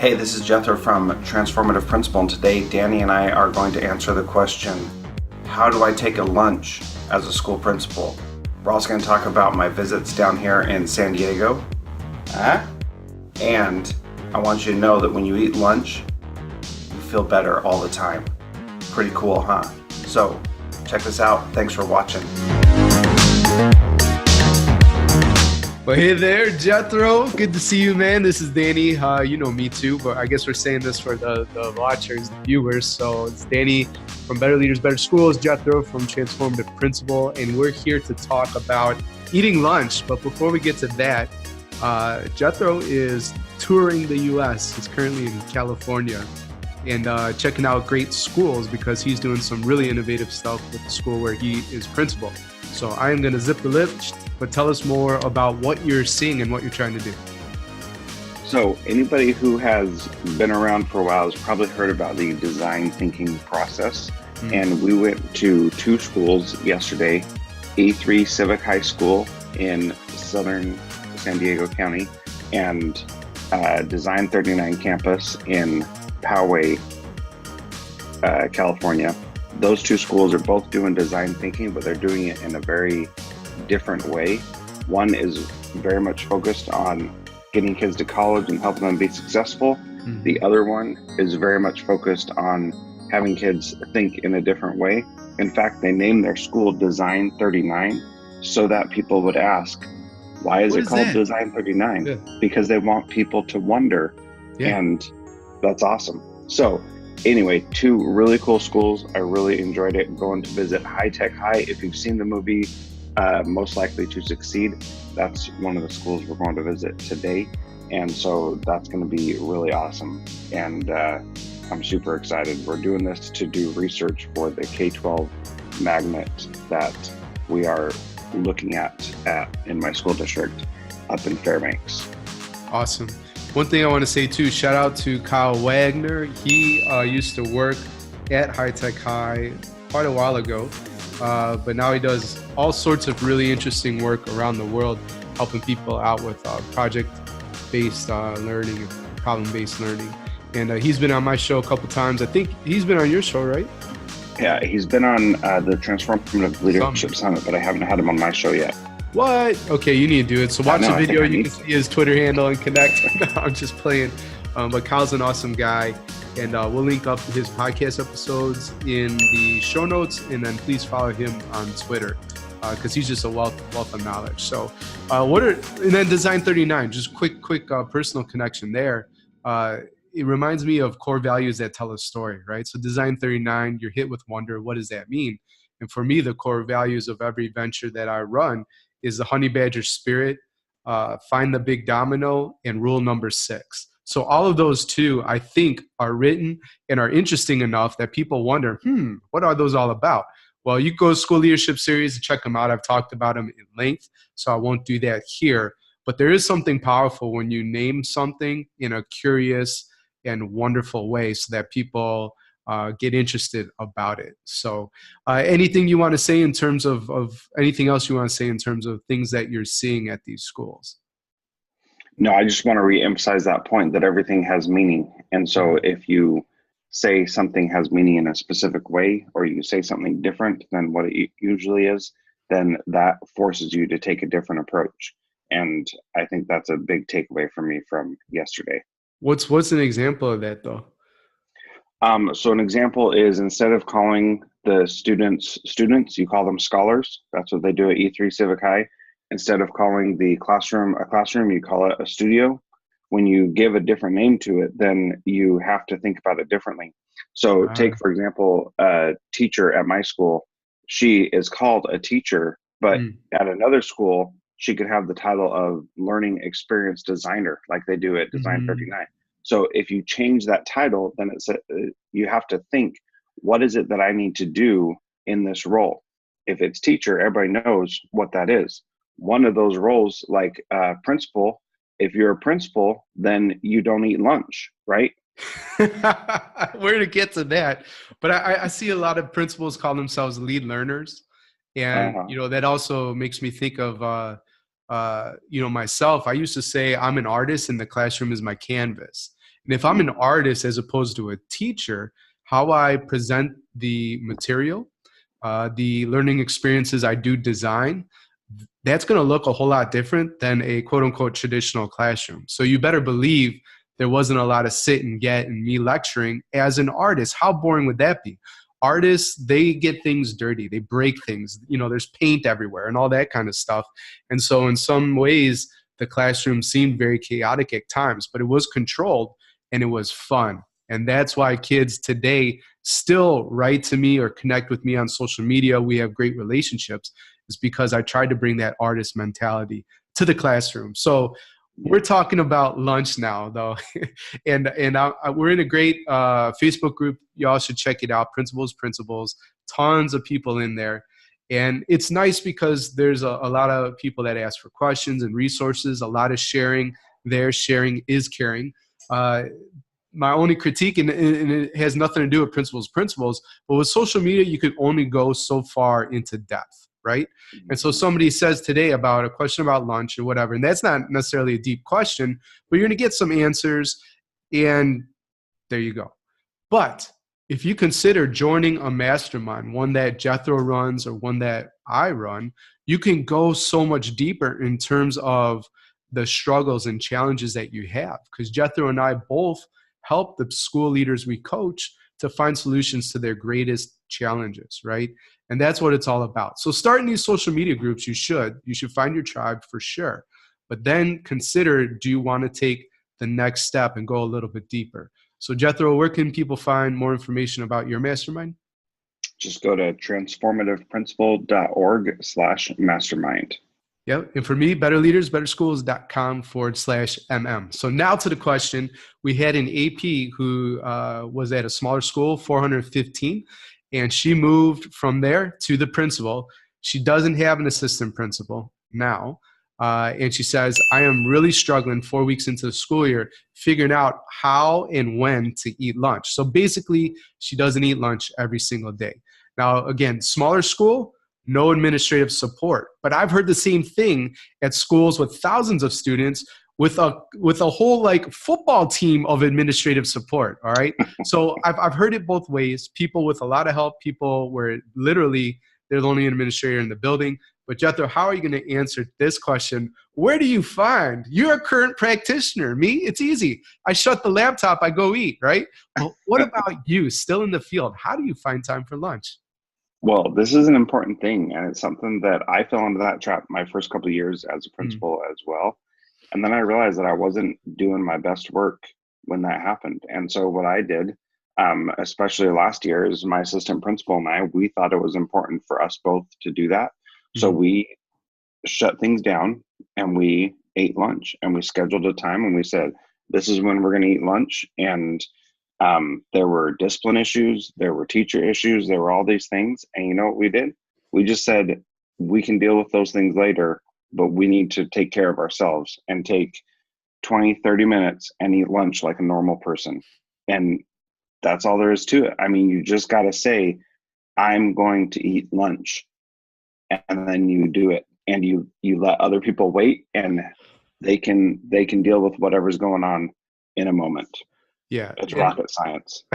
Hey, this is Jethro from Transformative Principal, and today Danny and I are going to answer the question, how do I take a lunch as a school principal? We're also going to talk about my visits down here in San Diego. And I want you to know that when you eat lunch, you feel better all the time. Pretty cool, huh? So, check this out. Thanks for watching. Well, hey there, Jethro. Good to see you, man. This is Danny. You know me too, but I guess we're saying this for the watchers, the viewers. So it's Danny from Better Leaders, Better Schools, Jethro from Transformative Principal, and we're here to talk about eating lunch. But before we get to that, Jethro is touring the U.S. He's currently in California and checking out great schools because he's doing some really innovative stuff with the school where he is principal. So I am going to zip the lip, but tell us more about what you're seeing and what you're trying to do. So anybody who has been around for a while has probably heard about the design thinking process. Mm-hmm. And we went to two schools yesterday, E3 Civic High School in southern San Diego County and Design 39 campus in Poway, California. Those two schools are both doing design thinking, but they're doing it in a very different way. One is very much focused on getting kids to college and helping them be successful. Mm-hmm. The other one is very much focused on having kids think in a different way. In fact, they named their school Design 39 so that people would ask, why is it called Design 39? Yeah. Because they want people to wonder. Yeah. And that's awesome. So anyway, two really cool schools. I really enjoyed it going to visit High Tech High. If you've seen the movie, Most Likely to Succeed, that's one of the schools we're going to visit today. And so that's going to be really awesome. And I'm super excited. We're doing this to do research for the K-12 magnet that we are looking at in my school district up in Fairbanks. Awesome. One thing I want to say too, shout out to Kyle Wagner. He used to work at High Tech High quite a while ago, but now he does all sorts of really interesting work around the world, helping people out with project-based learning, problem-based learning. And he's been on my show a couple times. I think he's been on your show, right? Yeah, he's been on the Transformative Leadership Summit, but I haven't had him on my show yet. What? Okay, you need to do it. So watch the video. You can see his Twitter handle and connect. No, I'm just playing. But Kyle's an awesome guy. And we'll link up his podcast episodes in the show notes. And then please follow him on Twitter because he's just a wealth of knowledge. So and then Design 39, just quick personal connection there. It reminds me of core values that tell a story, right? So Design 39, you're hit with wonder. What does that mean? And for me, the core values of every venture that I run is the honey badger spirit, find the big domino, and rule number 6. So all of those two, I think, are written and are interesting enough that people wonder, what are those all about? Well, you go to School Leadership Series and check them out. I've talked about them in length, so I won't do that here. But there is something powerful when you name something in a curious and wonderful way so that people get interested about it. So anything you want to say in terms of anything else you want to say in terms of things that you're seeing at these schools? No, I just want to reemphasize that point that everything has meaning. And so if you say something has meaning in a specific way, or you say something different than what it usually is, then that forces you to take a different approach. And I think that's a big takeaway for me from yesterday. What's an example of that though? So an example is instead of calling the students, you call them scholars. That's what they do at E3 Civic High. Instead of calling the classroom a classroom, you call it a studio. When you give a different name to it, then you have to think about it differently. So take, for example, a teacher at my school. She is called a teacher, but at another school, she could have the title of learning experience designer, like they do at Design 39. So if you change that title, then you have to think, what is it that I need to do in this role? If it's teacher, everybody knows what that is. One of those roles, like principal, if you're a principal, then you don't eat lunch, right? We're to get to that. But I see a lot of principals call themselves lead learners. And, that also makes me think of, myself. I used to say I'm an artist and the classroom is my canvas. And if I'm an artist as opposed to a teacher, how I present the material, the learning experiences I do design, that's going to look a whole lot different than a quote unquote traditional classroom. So you better believe there wasn't a lot of sit and get and me lecturing as an artist. How boring would that be? Artists, they get things dirty. They break things. You know, there's paint everywhere and all that kind of stuff. And so in some ways, the classroom seemed very chaotic at times, but it was controlled and it was fun. And that's why kids today still write to me or connect with me on social media. We have great relationships. Is because I tried to bring that artist mentality to the classroom. So we're talking about lunch now, though. and we're in a great Facebook group. Y'all should check it out. Principals, tons of people in there. And it's nice because there's a lot of people that ask for questions and resources, a lot of sharing there. Sharing is caring. My only critique, and it has nothing to do with principals, but with social media, you could only go so far into depth, right? And so somebody says today about a question about lunch or whatever, and that's not necessarily a deep question, but you're going to get some answers, and there you go. But if you consider joining a mastermind, one that Jethro runs or one that I run, you can go so much deeper in terms of the struggles and challenges that you have. Because Jethro and I both help the school leaders we coach to find solutions to their greatest challenges, right? And that's what it's all about. So starting these social media groups, you should find your tribe for sure. But then consider, do you want to take the next step and go a little bit deeper? So Jethro, where can people find more information about your mastermind? Just go to transformativeprincipal.org/mastermind. Yep. And for me, betterleadersbetterschools.com/MM. So now to the question. We had an AP who was at a smaller school, 415, and she moved from there to the principal. She doesn't have an assistant principal now. And she says, I am really struggling 4 weeks into the school year, figuring out how and when to eat lunch. So basically, she doesn't eat lunch every single day. Now, again, smaller school, no administrative support. But I've heard the same thing at schools with thousands of students with a whole like football team of administrative support. All right. So I've heard it both ways. People with a lot of help, people where literally they're the only administrator in the building. But Jethro, how are you going to answer this question? Where do you find? You're a current practitioner. Me, it's easy. I shut the laptop, I go eat, right? Well, what about you, still in the field? How do you find time for lunch? Well, this is an important thing, and it's something that I fell into that trap my first couple of years as a principal as well. And then I realized that I wasn't doing my best work when that happened. And so what I did, especially last year, is my assistant principal and I, we thought it was important for us both to do that. So we shut things down and we ate lunch, and we scheduled a time, and we said, this is when we're going to eat lunch. And there were discipline issues, there were teacher issues, there were all these things. And you know what we did? We just said, we can deal with those things later, but we need to take care of ourselves and take 20, 30 minutes and eat lunch like a normal person. And that's all there is to it. I mean, you just got to say, I'm going to eat lunch. And then you do it, and you let other people wait, and they can deal with whatever's going on in a moment. Yeah. It's rocket science.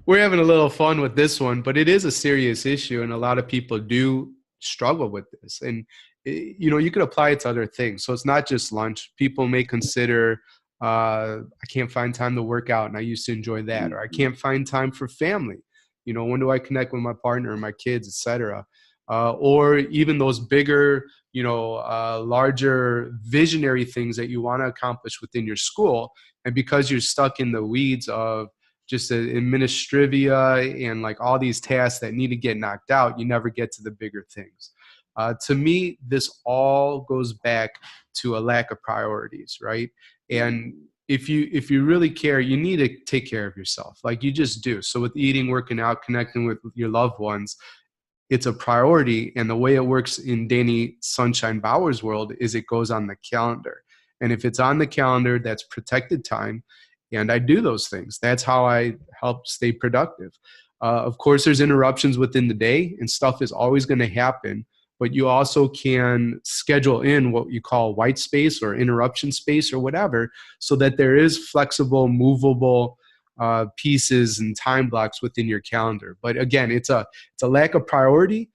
We're having a little fun with this one, but it is a serious issue, and a lot of people do struggle with this. And, you know, you could apply it to other things. So it's not just lunch. People may consider, I can't find time to work out, and I used to enjoy that. Or I can't find time for family. You know, when do I connect with my partner and my kids, et cetera? Or even those bigger, you know, larger visionary things that you want to accomplish within your school. And because you're stuck in the weeds of just administrivia and like all these tasks that need to get knocked out, you never get to the bigger things. To me, this all goes back to a lack of priorities, right? And if you really care, you need to take care of yourself, like you just do. So with eating, working out, connecting with your loved ones, it's a priority. And the way it works in Danny Sunshine Bauer's world is it goes on the calendar. And if it's on the calendar, that's protected time. And I do those things. That's how I help stay productive. Of course, there's interruptions within the day, and stuff is always going to happen. but you also can schedule in what you call white space or interruption space or whatever, so that there is flexible, movable pieces and time blocks within your calendar. But again, it's a lack of priority.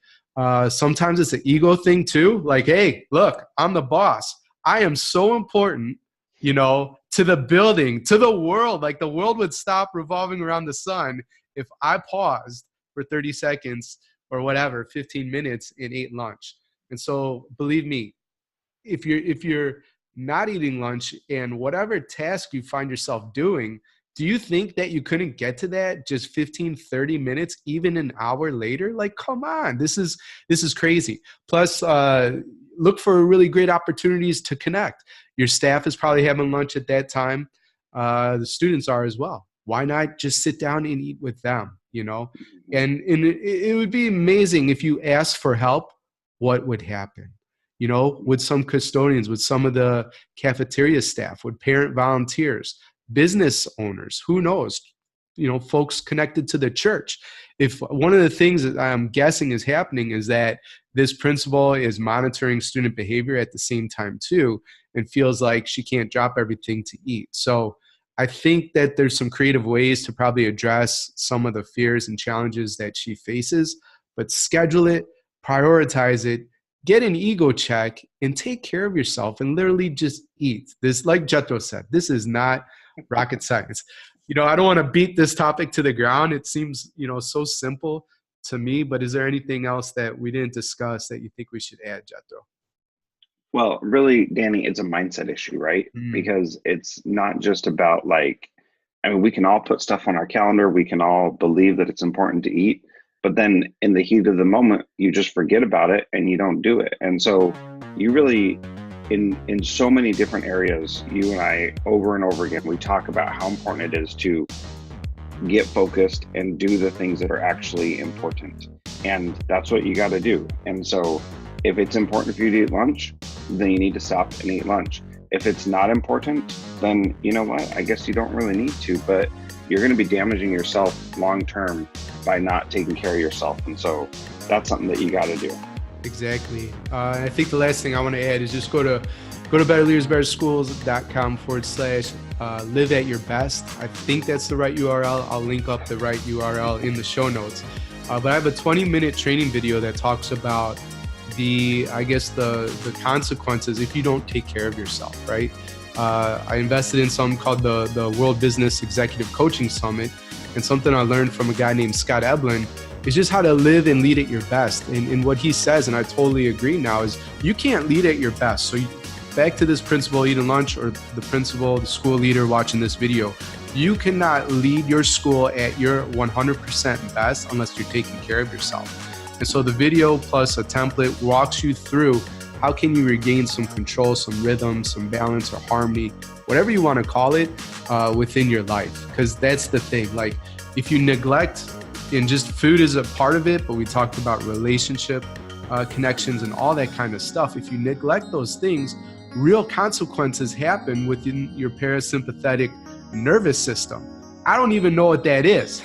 Sometimes it's an ego thing too. Like, hey, look, I'm the boss. I am so important, to the building, to the world. Like, the world would stop revolving around the sun if I paused for 30 seconds or whatever, 15 minutes, and ate lunch. And so believe me, if you're not eating lunch and whatever task you find yourself doing, do you think that you couldn't get to that just 15, 30 minutes, even an hour later? Like, come on, this is crazy. Plus, look for really great opportunities to connect. Your staff is probably having lunch at that time. The students are as well. Why not just sit down and eat with them, And it would be amazing if you asked for help, what would happen? With some custodians, with some of the cafeteria staff, with parent volunteers, business owners, who knows, folks connected to the church. If one of the things that I'm guessing is happening is that this principal is monitoring student behavior at the same time too, and feels like she can't drop everything to eat. So I think that there's some creative ways to probably address some of the fears and challenges that she faces, but schedule it, prioritize it, get an ego check, and take care of yourself and literally just eat. This, like Jethro said, this is not rocket science. I don't want to beat this topic to the ground. It seems, so simple to me, but is there anything else that we didn't discuss that you think we should add, Jethro? Well, really, Danny, it's a mindset issue, right? Because it's not just about we can all put stuff on our calendar. We can all believe that it's important to eat, but then in the heat of the moment, you just forget about it and you don't do it. And so you really, in so many different areas, you and I, over and over again, we talk about how important it is to get focused and do the things that are actually important. And that's what you got to do. And so if it's important for you to eat lunch, then you need to stop and eat lunch. If it's not important, then you know what? I guess you don't really need to, but you're going to be damaging yourself long-term by not taking care of yourself. And so that's something that you got to do. Exactly. I think the last thing I want to add is just go to betterleadersbetterschools.com/live at your best. I think that's the right URL. I'll link up the right URL in the show notes. But I have a 20-minute training video that talks about the consequences if you don't take care of yourself, right? I invested in something called the World Business Executive Coaching Summit, and something I learned from a guy named Scott Eblin is just how to live and lead at your best. And what he says, and I totally agree now, is you can't lead at your best. So back to this principal eating lunch, or the principal, the school leader watching this video, you cannot lead your school at your 100% best unless you're taking care of yourself. And so the video plus a template walks you through how can you regain some control, some rhythm, some balance or harmony, whatever you want to call it, within your life. Because that's the thing. Like, if you neglect, and just food is a part of it, but we talked about relationship connections and all that kind of stuff. If you neglect those things, real consequences happen within your parasympathetic nervous system. I don't even know what that is,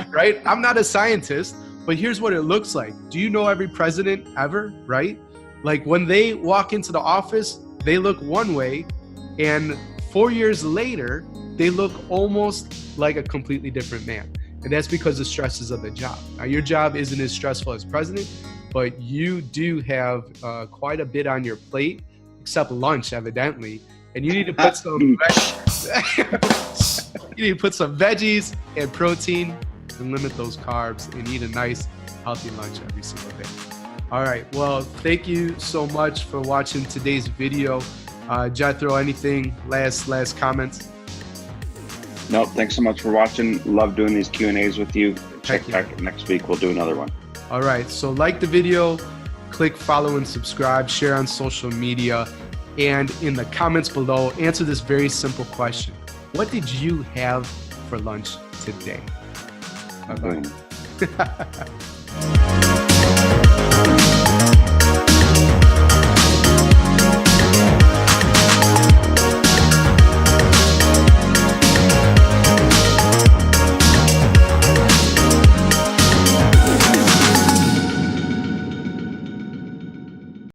right? I'm not a scientist, but here's what it looks like. Do you know every president ever, right? Like, when they walk into the office, they look one way, and 4 years later, they look almost like a completely different man. And that's because the stresses of the job. Now, your job isn't as stressful as president, but you do have quite a bit on your plate, except lunch, evidently. And you need to put some veggies and protein, and limit those carbs, and eat a nice, healthy lunch every single day. All right. Well, thank you so much for watching today's video. Jethro, anything last comments? No, thanks so much for watching. Love doing these Q&As with you. Check back next week. We'll do another one. All right. So like the video, click follow and subscribe, share on social media, and in the comments below, answer this very simple question. What did you have for lunch today? Bye-bye.